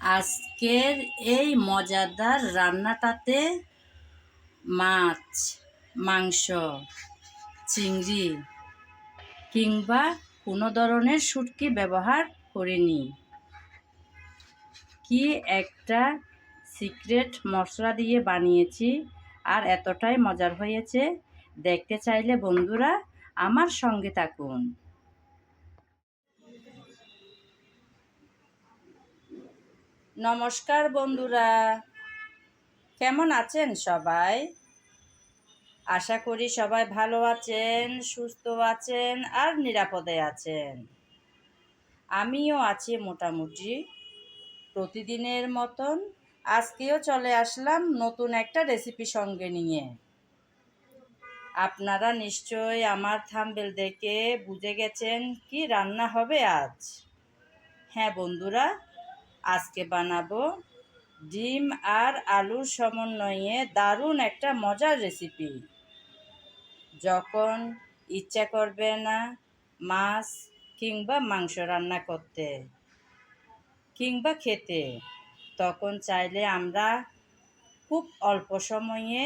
আজকের এই মজাদার রান্নাটাতে মাছ, মাংস, চিংড়ি কিংবা কোনো ধরনের শুটকি ব্যবহার করিনি। কি একটা সিক্রেট মশলা দিয়ে বানিয়েছি, আর এতটাই মজার হয়েছে। দেখতে চাইলে বন্ধুরা আমার সঙ্গে থাকুন। নমস্কার বন্ধুরা, কেমন আছেন সবাই? আশা করি সবাই ভালো আছেন, সুস্থ আছেন আর নিরাপদে আছেন। আমিও আছি মোটামুটি। প্রতিদিনের মতন আজকেও চলে আসলাম নতুন একটা রেসিপি সঙ্গে নিয়ে। আপনারা নিশ্চয়ই আমার থাম্বনেল দেখে বুঝে গেছেন কি রান্না হবে আজ। হ্যাঁ বন্ধুরা, আজকে বানাবো ডিম আর আলুর সমন্বয়ে দারুণ একটা মজার রেসিপি। যখন ইচ্ছা করবে না মাছ কিংবা মাংস রান্না করতে কিংবা খেতে, তখন চাইলে আমরা খুব অল্প সময়ে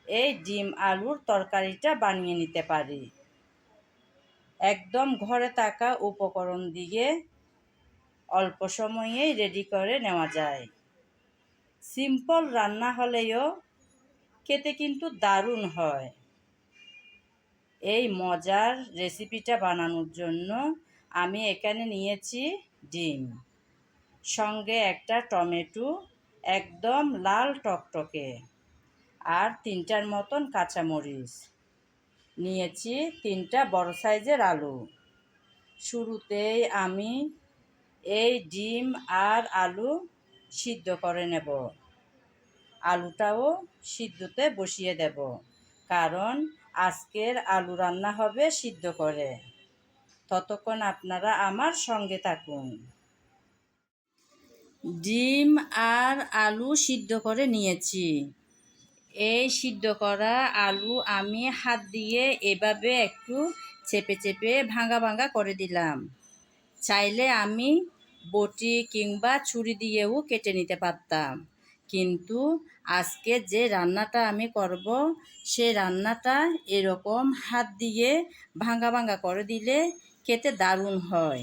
এই ডিম আলুর তরকারিটা বানিয়ে নিতে পারি। একদম ঘরে থাকা উপকরণ দিয়ে অল্প সময়েই রেডি করে নেওয়া যায়। সিম্পল রান্না হলেও খেতে কিন্তু দারুণ হয়। এই মজার রেসিপিটা বানানোর জন্য আমি এখানে নিয়েছি ডিম, সঙ্গে একটা টমেটো একদম লাল টকটকে, আর 3টার মতন কাঁচামরিচ নিয়েছি, 3টা বড় সাইজের আলু। শুরুতেই আমি এই ডিম আর আলু সিদ্ধ করে নেব। আলুটাও সিদ্ধতে বসিয়ে দেব, কারণ আজকের আলু রান্না হবে সিদ্ধ করে। ততক্ষণ আপনারা আমার সঙ্গে থাকুন। ডিম আর আলু সিদ্ধ করে নিয়েছি। এই সিদ্ধ করা আলু আমি হাত দিয়ে এভাবে একটু চেপে চেপে ভাঙা ভাঙা করে দিলাম। চাইলে আমি বটি কিংবা ছুরি দিয়েও কেটে নিতে পারতাম, কিন্তু আজকে যে রান্নাটা আমি করব সে রান্নাটা এরকম হাত দিয়ে ভাঙা ভাঙা করে দিলে খেতে দারুণ হয়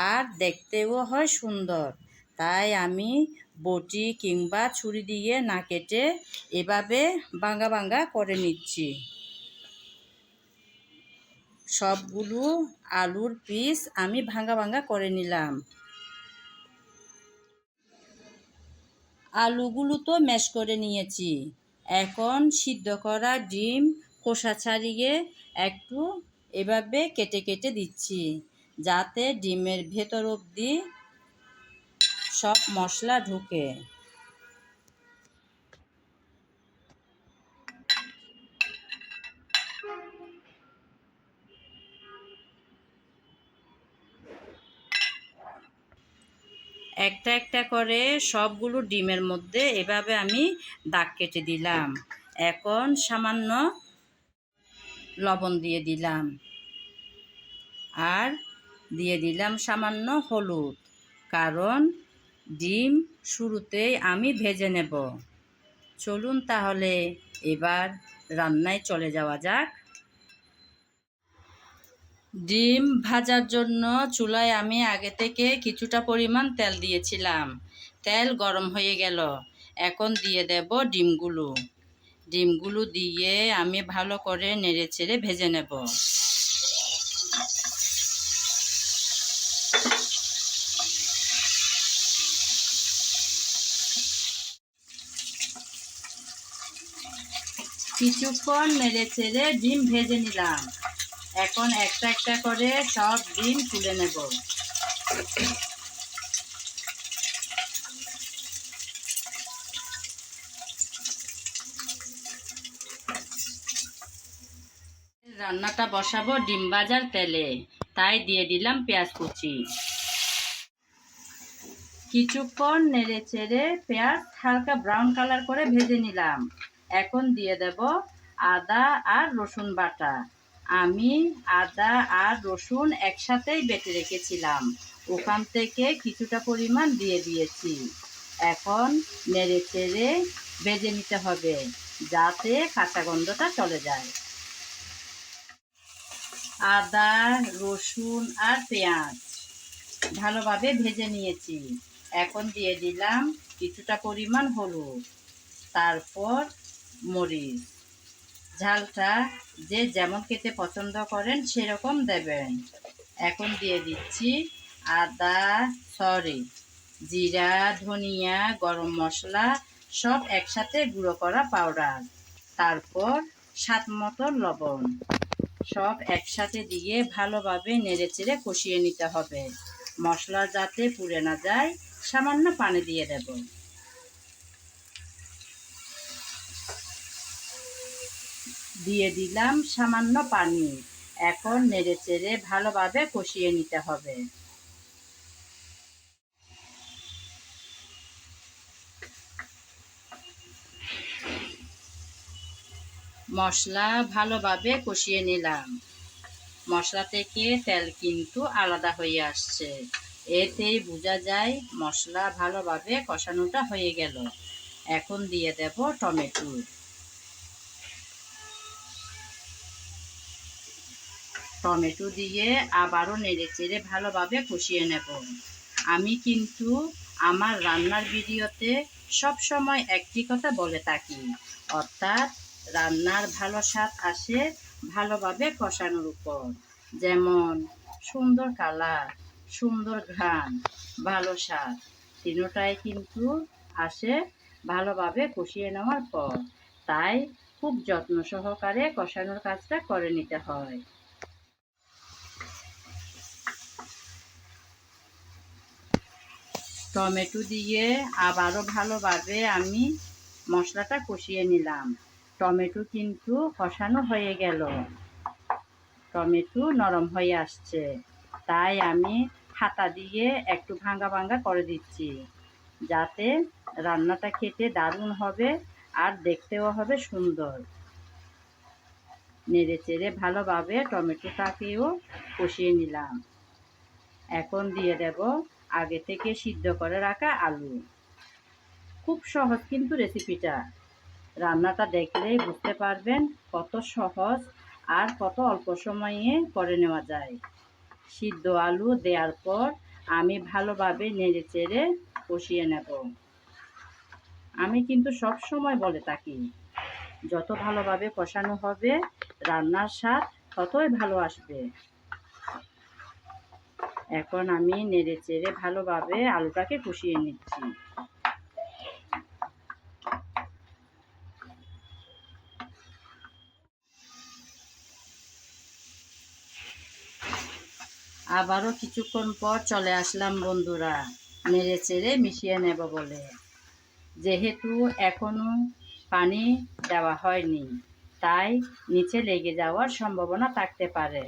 আর দেখতেও হয় সুন্দর। তাই আমি বটি কিংবা ছুরি দিয়ে না কেটে এভাবে ভাঙা ভাঙা করে নিচ্ছি। সবগুলো আলুর পিস আমি ভাঙা ভাঙা করে নিলাম। আলুগুলো তো ম্যাশ করে নিয়েছি। এখন সিদ্ধ করা ডিম খোসা ছাড়িয়ে একটু এভাবে কেটে কেটে দিচ্ছি, যাতে ডিমের ভেতর অবধি সব মশলা ঢুকে। একটা একটা করে সবগুলো ডিমের মধ্যে এভাবে আমি দাগ কেটে দিলাম। এখন সামান্য লবণ দিয়ে দিলাম, আর দিয়ে দিলাম সামান্য হলুদ, কারণ ডিম শুরুতেই আমি ভেজে নেব। চলুন তাহলে এবার রান্নায় চলে যাওয়া যাক। ডিম ভাজার জন্য চুলায় আমি আগে থেকে কিছুটা পরিমাণ তেল দিয়েছিলাম। তেল গরম হয়ে গেল, এখন দিয়ে দেব ডিমগুলো। ডিমগুলো দিয়ে আমি ভালো করে নেড়ে চেড়ে ভেজে নেব। কিছুক্ষণ নেড়ে চেড়ে ডিম ভেজে নিলাম। এখন একটা একটা করে সব ডিম তুলে নেব। রান্নাটা বসাবো ডিম ভাজার তেলে, তাই দিয়ে দিলাম পেঁয়াজ কুচি। কিছুক্ষণ নেড়ে চেড়ে পেঁয়াজ হালকা ব্রাউন কালার করে ভেজে নিলাম। এখন দিয়ে দেব আদা আর রসুন বাটা। আমি আদা আর রসুন একসাথেই বেটে রেখেছিলাম, ওখান থেকে কিছুটা পরিমাণ দিয়ে দিয়েছি। এখন নেড়ে চেড়ে ভেজে নিতে হবে যাতে কাঁচা গন্ধটা চলে যায়। আদা, রসুন আর পেঁয়াজ ভালোভাবে ভেজে নিয়েছি। এখন দিয়ে দিলাম কিছুটা পরিমাণ হলুদ, তারপর মরিচ। ঝালটা যে যেমন খেতে পছন্দ করেন সেরকম দেবেন। এখন দিয়ে দিচ্ছি জিরা, ধনিয়া, গরম মশলা সব একসাথে গুঁড়ো করা পাউডার, তারপর স্বাদ মতো লবণ সব একসাথে দিয়ে ভালোভাবে নেড়েচেড়ে কষিয়ে নিতে হবে। মশলা যাতে পুড়ে না যায় সামান্য পানি দিয়ে দেব। দিয়ে দিলাম সামান্য পানি। এখন নেড়েচেড়ে ভালোভাবে কষিয়ে নিতে হবে। মশলা ভালোভাবে কষিয়ে নিলাম। মশলা থেকে তেল কিন্তু আলাদা হয়ে আসছে। এতেই বোঝা যায় মশলা ভালোভাবে কষানোটা হয়ে গেল। এখন দিয়ে দেব টমেটো। টমেটো দিয়ে আবারও নেড়েচেড়ে ভালোভাবে কষিয়ে নেব। আমি কিন্তু আমার রান্নার ভিডিওতে সব সময় একটি কথা বলে থাকি, অর্থাৎ রান্নার ভালো স্বাদ আসে ভালোভাবে কষানোর উপর। যেমন সুন্দর কালার, সুন্দর ঘ্রাণ, ভালো স্বাদ তিনটাই কিন্তু আসে ভালোভাবে কষিয়ে নেওয়ার পর। তাই খুব যত্ন সহকারে কষানোর কাজটা করে নিতে হয়। টমেটো দিয়ে আবারও ভালোভাবে আমি মশলাটা কষিয়ে নিলাম। টমেটো কিন্তু কষানো হয়ে গেল, টমেটো নরম হয়ে আসছে। তাই আমি হাতা দিয়ে একটু ভাঙা ভাঙা করে দিচ্ছি যাতে রান্নাটা খেতে দারুণ হবে আর দেখতেও হবে সুন্দর। নেড়ে চেড়ে ভালোভাবে টমেটোটাকেও কষিয়ে নিলাম। এখন দিয়ে দেব আগে থেকে সিদ্ধ করে রাখা আলু। খুব সহজ কিন্তু রেসিপিটা, রান্নাটা দেখলেই বুঝতে পারবেন কত সহজ আর কত অল্প সময়ে করে নেওয়া যায়। সিদ্ধ আলু দেওয়ার পর আমি ভালোভাবে নেড়ে চেড়ে কষিয়ে নেব। আমি কিন্তু সব সময় বলে থাকি যত ভালোভাবে কষানো হবে রান্নার স্বাদ ততই ভালো আসবে। এখন আমি নেড়ে চেড়ে ভালোভাবে আলুটাকে কষিয়ে নিচ্ছি। আবারও কিছুক্ষণ পর চলে আসলাম বন্ধুরা, নেড়ে চেড়ে মিশিয়ে নেব বলে। যেহেতু এখনো পানি দেওয়া হয়নি তাই নিচে লেগে যাওয়ার সম্ভাবনা থাকতে পারে,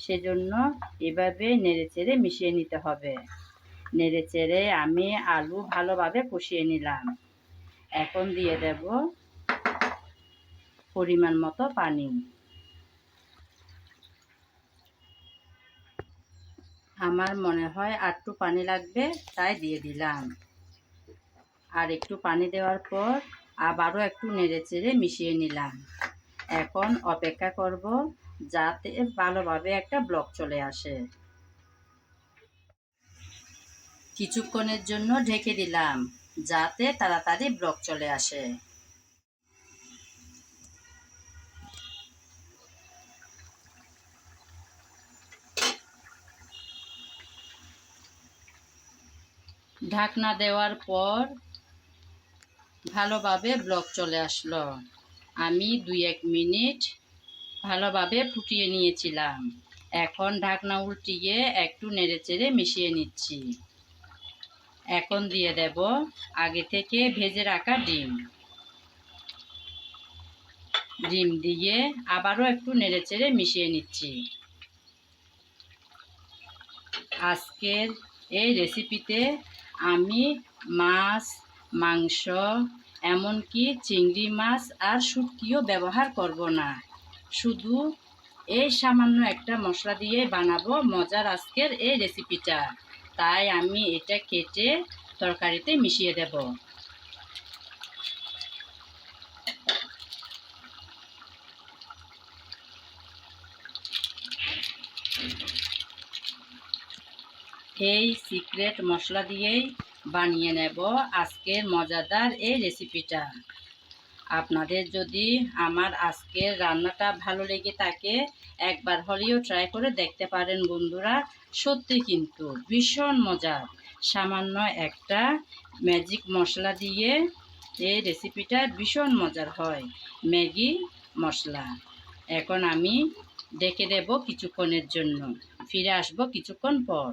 সেজন্য এভাবে নেড়ে চেড়ে মিশিয়ে নিতে হবে। নেড়ে চেড়ে আমি আলু ভালোভাবে কষিয়ে নিলাম। এখন দিয়ে দেব পরিমাণ মতো পানি। আমার মনে হয় আরটু পানি লাগবে তাই দিয়ে দিলাম। আর একটু পানি দেওয়ার পর আবারও একটু নেড়ে চেড়ে মিশিয়ে নিলাম। এখন অপেক্ষা করব যাতে ভালোভাবে একটা ব্লক চলে আসে। কিছুক্ষণের জন্য ঢেকে দিলাম যাতে তাড়াতাড়ি ব্লক চলে আসে। ঢাকনা দেওয়ার পর ভালোভাবে ব্লক চলে আসলো। আমি 2-1 মিনিট ভালোভাবে ফুটিয়ে নিয়েছিলাম। এখন ঢাকনা উল্টিয়ে একটু নেড়েচেড়ে মিশিয়ে নিচ্ছি। এখন দিয়ে দেব আগে থেকে ভেজে রাখা ডিম। ডিম দিয়ে আবারও একটু নেড়েচেড়ে মিশিয়ে নিচ্ছি। আজকের এই রেসিপিতে আমি মাছ, মাংস, এমনকি চিংড়ি মাছ আর শুটকিও ব্যবহার করব না। শুধু এই সামান্য একটা মশলা দিয়ে বানাবো মজার আজকের এই রেসিপিটা। তাই আমি এটা কেটে তরকারিতে মিশিয়ে দেব। এই সিক্রেট মশলা দিয়েই বানিয়ে নেব আজকের মজাদার এই রেসিপিটা। আপনাদের যদি আমার আজকের রান্নাটা ভালো লেগে থাকে একবার হলেও ট্রাই করে দেখতে পারেন বন্ধুরা। সত্যি কিন্তু ভীষণ মজার। সামান্য একটা ম্যাজিক মশলা দিয়ে এই রেসিপিটা ভীষণ মজার হয়, ম্যাগি মশলা। এখন আমি ডেকে দেব কিছুক্ষণের জন্য, ফিরে আসব কিছুক্ষণ পর।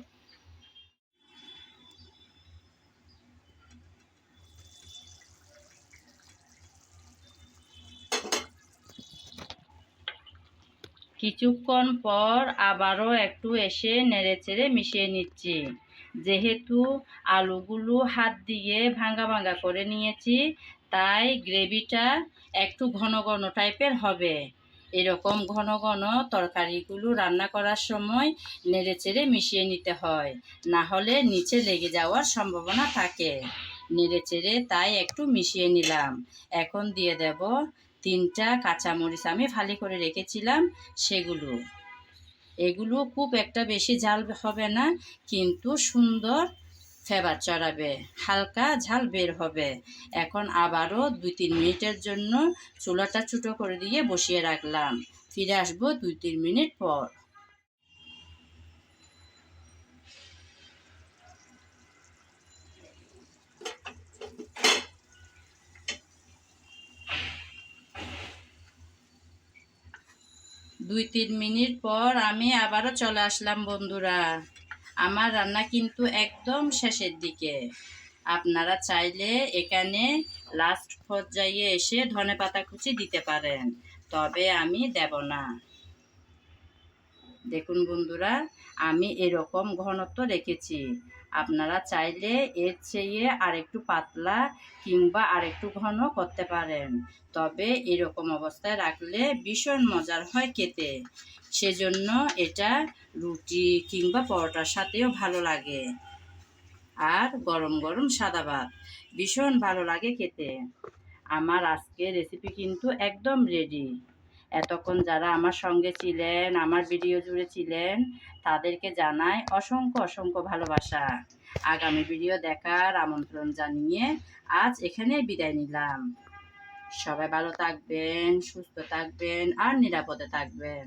কিছুক্ষণ পর আবারও একটু এসে নেড়েচেড়ে মিশিয়ে নিচ্ছি। যেহেতু আলুগুলো হাত দিয়ে ভাঙা ভাঙা করে নিয়েছি, তাই গ্রেভিটা একটু ঘন ঘন টাইপের হবে। এরকম ঘন ঘন তরকারিগুলো রান্না করার সময় নেড়েচেড়ে মিশিয়ে নিতে হয়, না হলে নিচে লেগে যাওয়ার সম্ভাবনা থাকে। নেড়েচেড়ে তাই একটু মিশিয়ে নিলাম। এখন দিয়ে দেব 3টা কাঁচামরিচ আমি ফালি করে রেখেছিলাম সেগুলো। এগুলো খুব একটা বেশি ঝাল হবে না, কিন্তু সুন্দর ফ্লেভার চড়াবে, হালকা ঝাল বের হবে। এখন আবারও 2-3 মিনিটের জন্য চুলাটা ছোটো করে দিয়ে বসিয়ে রাখলাম। ফিরে আসবো 2-3 মিনিট পর। 2-3 মিনিট পর আমি আবারও চলে আসলাম বন্ধুরা। আমার রান্না কিন্তু একদম শেষের দিকে। আপনারা চাইলে এখানে লাস্ট পর্যায়ে এসে ধনেপাতা কুচি দিতে পারেন, তবে আমি দেব না। দেখুন বন্ধুরা, আমি এরকম ঘনত্ব রেখেছি। আপনারা চাইলে এর চেয়ে আরেকটু পাতলা কিংবা আরেকটু ঘন করতে পারেন, তবে এরকম অবস্থায় রাখলে ভীষণ মজার হয় খেতে। সেজন্য এটা রুটি কিংবা পরোটার সাথেও ভালো লাগে, আর গরম গরম সাদা ভাত ভীষণ ভালো লাগে খেতে। আমার আজকের রেসিপি কিন্তু একদম রেডি। এতক্ষণ যারা আমার সঙ্গে ছিলেন, আমার ভিডিও জুড়ে ছিলেন, তাদেরকে জানাই অসংখ্য অসংখ্য ভালোবাসা। আগামী ভিডিও দেখার আমন্ত্রণ জানিয়ে আজ এখানে বিদায় নিলাম। সবাই ভালো থাকবেন, সুস্থ থাকবেন আর নিরাপদে থাকবেন।